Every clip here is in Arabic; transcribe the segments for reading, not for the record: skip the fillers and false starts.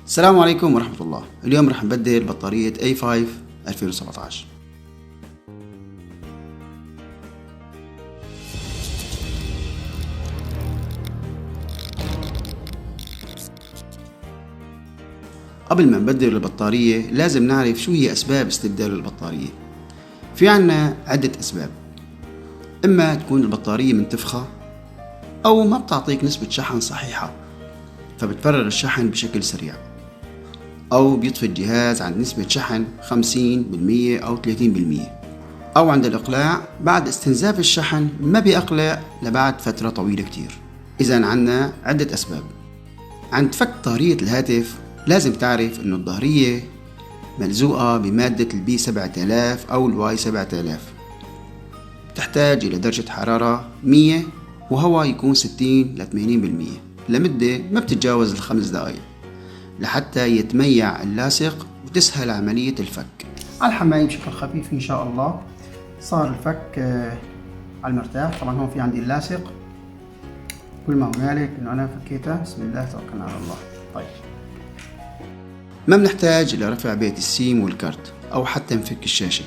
السلام عليكم ورحمة الله. اليوم رح نبدل بطارية A5 2017. قبل ما نبدل البطارية لازم نعرف شو هي أسباب استبدال البطارية. في عنا عدة أسباب، إما تكون البطارية منتفخة أو ما بتعطيك نسبة شحن صحيحة فبتفرغ الشحن بشكل سريع، أو بيطفي الجهاز عند نسبة شحن 50% أو 30%، أو عند الإقلاع بعد استنزاف الشحن ما بيقلع لبعد فترة طويلة كتير. إذن عنا عدة أسباب. عند فك ظهرية الهاتف لازم تعرف إنه الظهرية ملزوقة بمادة البي 7000 أو الواي 7000، تحتاج إلى درجة حرارة 100 وهواء يكون 60 ل 80% لمدة ما بتتجاوز ال5 دقائق لحتى يتميع اللاصق وتسهل عملية الفك. على الحماية بشكل خفيف إن شاء الله صار الفك على المرتاح. طبعا هون في عندي اللاصق، كل ما هنالك إنه أنا فكيته. بسم الله توكلنا على الله. طيب، ما بنحتاج إلى رفع بيت السيم والكارت أو حتى نفك الشاشة.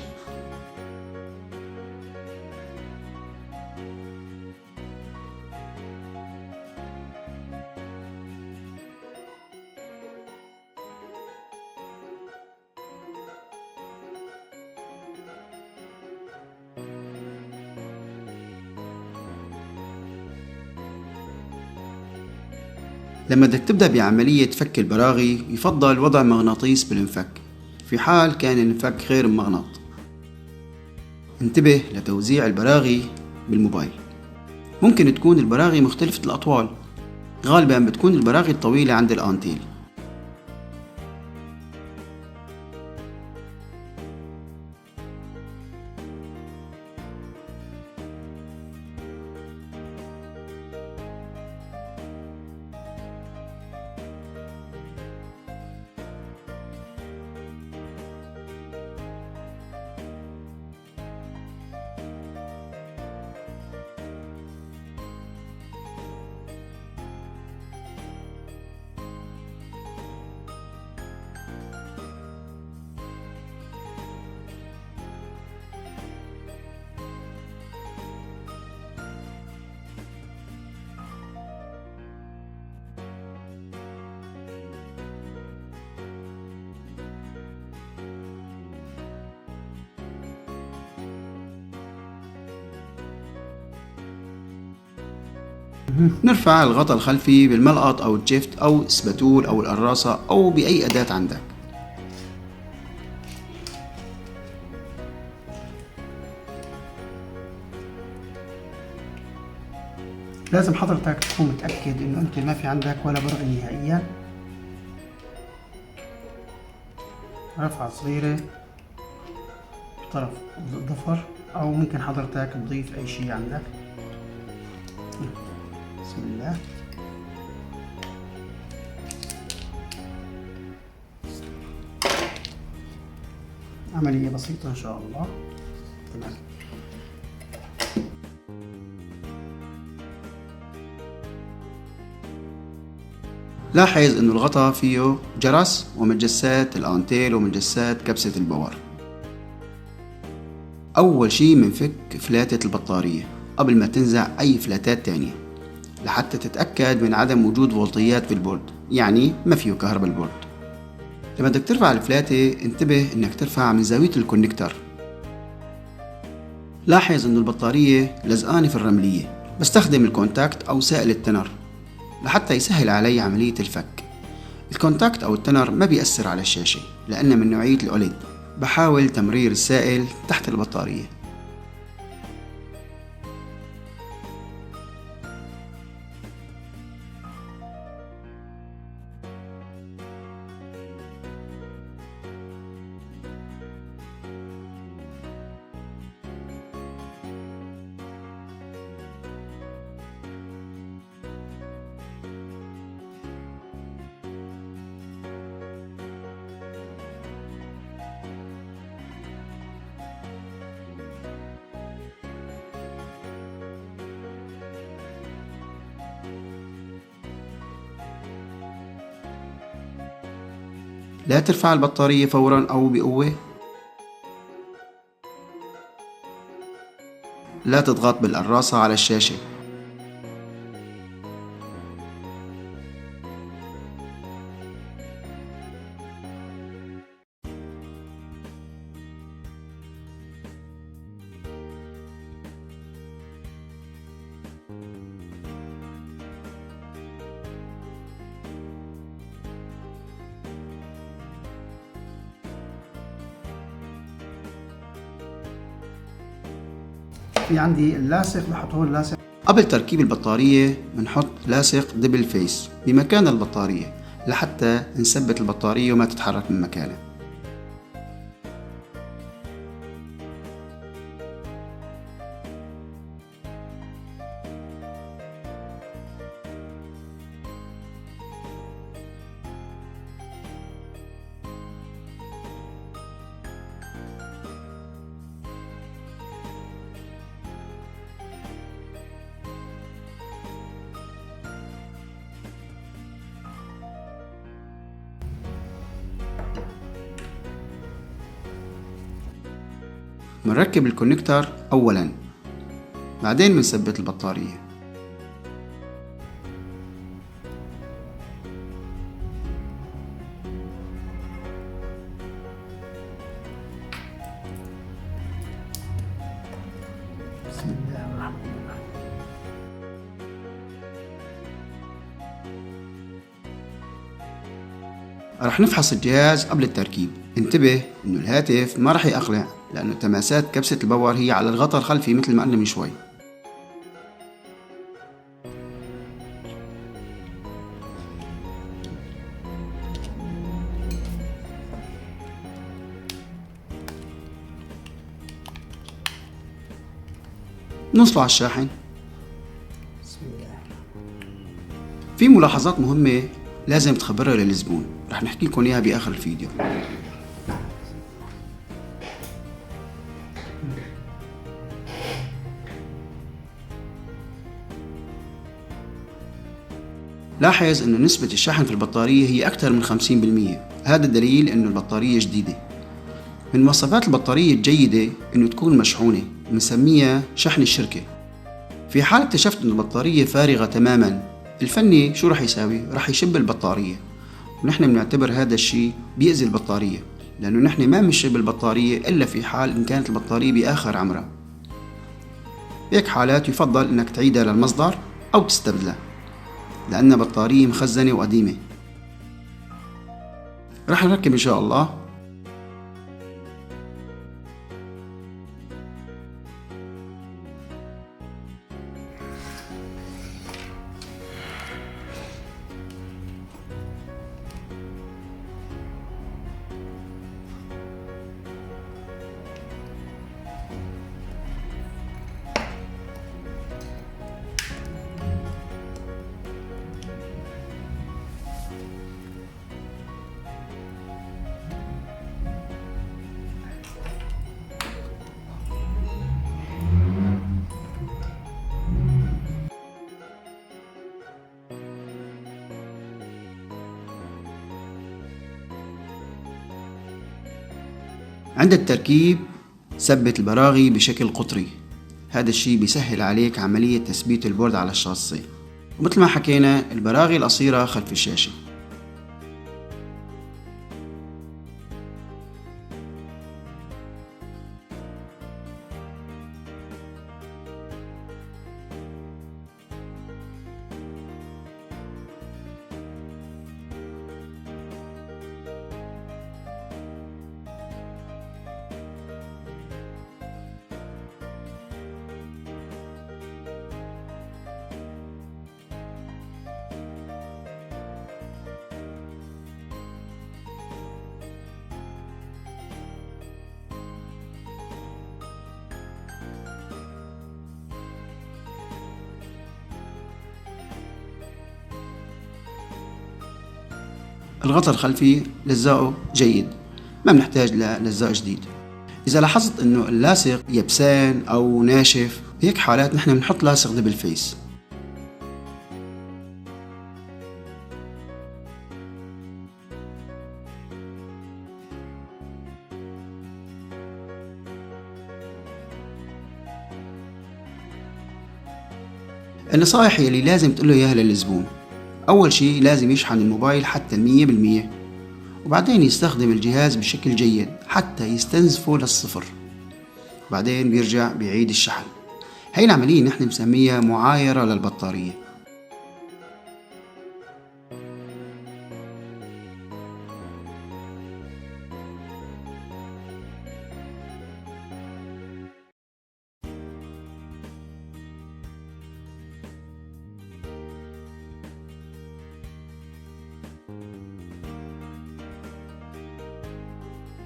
لما بدك تبدأ بعملية فك البراغي يفضل وضع مغناطيس بالمفك في حال كان المفك غير مغناط. انتبه لتوزيع البراغي بالموبايل، ممكن تكون البراغي مختلفة الأطوال، غالبا بتكون البراغي الطويلة عند الأنتيل. نرفع الغطاء الخلفي بالملقط أو الجفت أو السباتول أو القراصة أو بأي أداة عندك. لازم حضرتك تكون متأكد إنه أنت ما في عندك ولا برغي نهائيا. رفعة صغيرة بطرف الضفر، أو ممكن حضرتك تضيف أي شيء عندك. بسم الله. عملية بسيطة إن شاء الله. تمام. لاحظ إنه الغطاء فيه جرس ومجسات الأنتيل ومجسات كبسة الباور. أول شي منفك فلاتة البطارية قبل ما تنزع أي فلاتات تانية لحتى تتأكد من عدم وجود فولتيات في البورد، يعني ما فيه كهرباء البورد. لما بدك ترفع الفلاتة انتبه إنك ترفع من زاوية الكونكتر. لاحظ إنه البطارية لزقانة في الرملية. بستخدم الكونتاكت أو سائل التنر لحتى يسهل علي عملية الفك. الكونتاكت أو التنر ما بيأثر على الشاشة لأنه من نوعية الأوليد. بحاول تمرير السائل تحت البطارية. لا ترفع البطارية فورا أو بقوة، لا تضغط بالقراصة على الشاشة. في عندي اللاصق، بحط هون لاصق. قبل تركيب البطارية بنحط لاصق دبل فيس بمكان البطارية لحتى نثبت البطارية وما تتحرك من مكانها. بنركب الكونكتر أولا، بعدين بنثبت البطارية. بسم الله الرحمن الرحيم. رح نفحص الجهاز قبل التركيب. انتبه انه الهاتف ما رح يقلع لانه تماسات كبسة الباور هي على الغطاء الخلفي مثل ما قلنا من شوي. نوصله على الشاحن. بسم الله. في ملاحظات مهمة لازم تخبرها للزبون، رح نحكي لكم اياها باخر الفيديو. لاحظ انه نسبة الشحن في البطارية هي اكثر من 50%، هذا دليل انه البطارية جديدة. من مواصفات البطارية الجيدة انه تكون مشحونة، بنسميها شحن الشركة. في حال اكتشفت ان البطارية فارغة تماما، الفني شو رح يساوي؟ رح يشب البطارية، ونحن بنعتبر هذا الشيء بيأذي البطارية، لأنه نحن ما بنشب البطارية إلا في حال إن كانت البطارية بآخر عمرها. بهيك حالات يفضل إنك تعيدها للمصدر أو تستبدلها، لأنها بطارية مخزنة وقديمة. رح نركب إن شاء الله. عند التركيب ثبت البراغي بشكل قطري، هذا الشيء بيسهل عليك عملية تثبيت البورد على الشاصي. ومثل ما حكينا البراغي القصيرة خلف الشاشة. الغطاء الخلفي لزقه جيد، ما بنحتاج للزق جديد. إذا لاحظت إنه اللاصق يبسان أو ناشف، بهيك حالات نحن بنحط لاصق دبل فيس. النصائح يلي لازم تقوله إياها للزبون: أول شي لازم يشحن الموبايل حتى 100%، وبعدين يستخدم الجهاز بشكل جيد حتى يستنزفه للصفر، وبعدين بيرجع بيعيد الشحن. هاي العملية نحن مسميها معايرة للبطارية.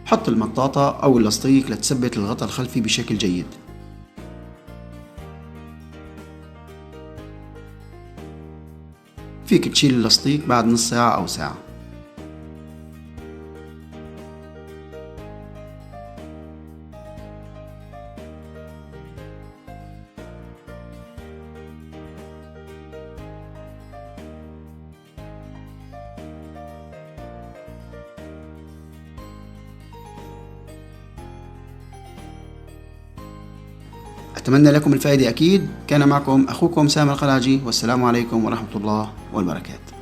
حط المطاطة أو اللاستيك لتثبت الغطاء الخلفي بشكل جيد. فيك تشيل اللاستيك بعد نص ساعة أو ساعة. أتمنى لكم الفائدة أكيد. كان معكم أخوكم سامي القلاجي، والسلام عليكم ورحمة الله وبركاته.